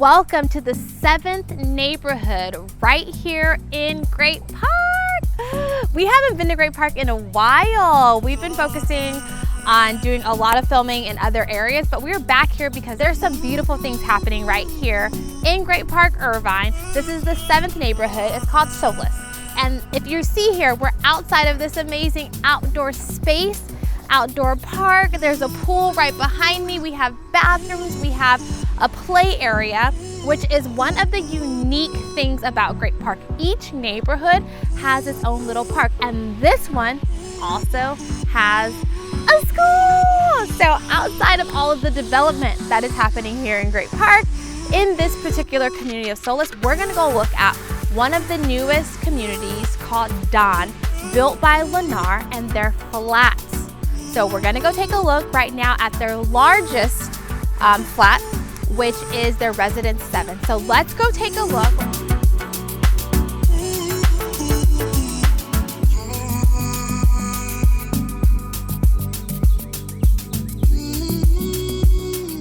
welcome to the 7th neighborhood right here in Great Park. We haven't been to Great Park in a while. We've been focusing on doing a lot of filming in other areas, but we're back here because there's some beautiful things happening right here in Great Park, Irvine. This is the 7th neighborhood. It's called Solis. And if you see here, we're outside of this amazing outdoor space, outdoor park. There's a pool right behind me. We have bathrooms, we have a play area, which is one of the unique things about Great Park. Each neighborhood has its own little park, and this one also has a school. So outside of all of the development that is happening here in Great Park, in this particular community of Solis, we're gonna go look at one of the newest communities called Dawn, built by Lennar, and their flats. So we're gonna go take a look right now at their largest flat, which is their Residence 7. So let's go take a look.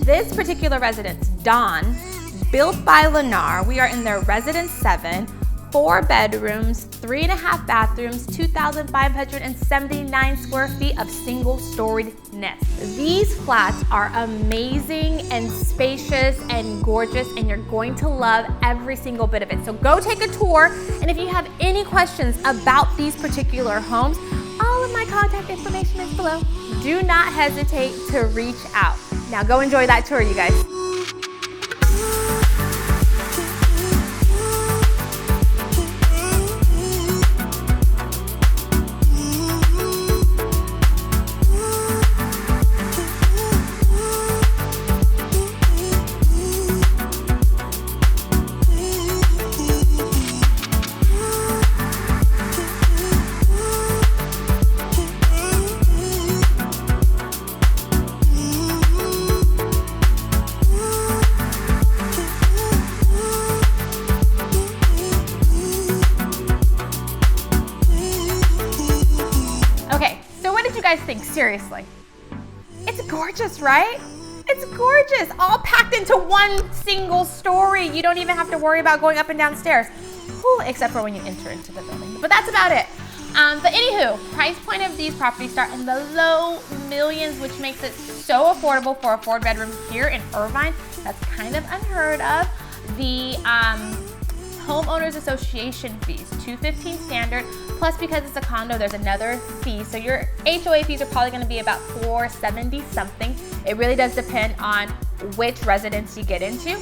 This particular residence, Dawn, built by Lennar, we are in their Residence 7, 4 bedrooms, 3.5 bathrooms, 2,579 square feet of single-storiedness. These flats are amazing and spacious and gorgeous, and you're going to love every single bit of it. So go take a tour, and if you have any questions about these particular homes, all of my contact information is below. Do not hesitate to reach out. Now go enjoy that tour, you guys. Guys think, seriously. It's gorgeous, right? It's gorgeous, all packed into one single story. You don't even have to worry about going up and down stairs. Whew, except for when you enter into the building, but that's about it. But anywho, price point of these properties start in the low millions, which makes it so affordable for a 4-bedroom here in Irvine. That's kind of unheard of. The Homeowners Association fees, $215 standard, plus because it's a condo, there's another fee. So your HOA fees are probably gonna be about $470 something. It really does depend on which residence you get into.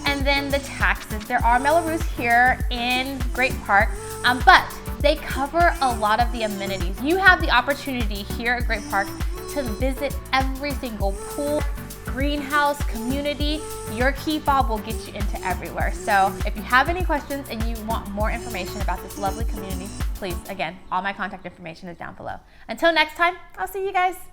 And then the taxes. There are Melrose here in Great Park, but they cover a lot of the amenities. You have the opportunity here at Great Park to visit every single pool, greenhouse, community. Your key fob will get you into everywhere. So if you have any questions and you want more information about this lovely community, please, again, all my contact information is down below. Until next time, I'll see you guys.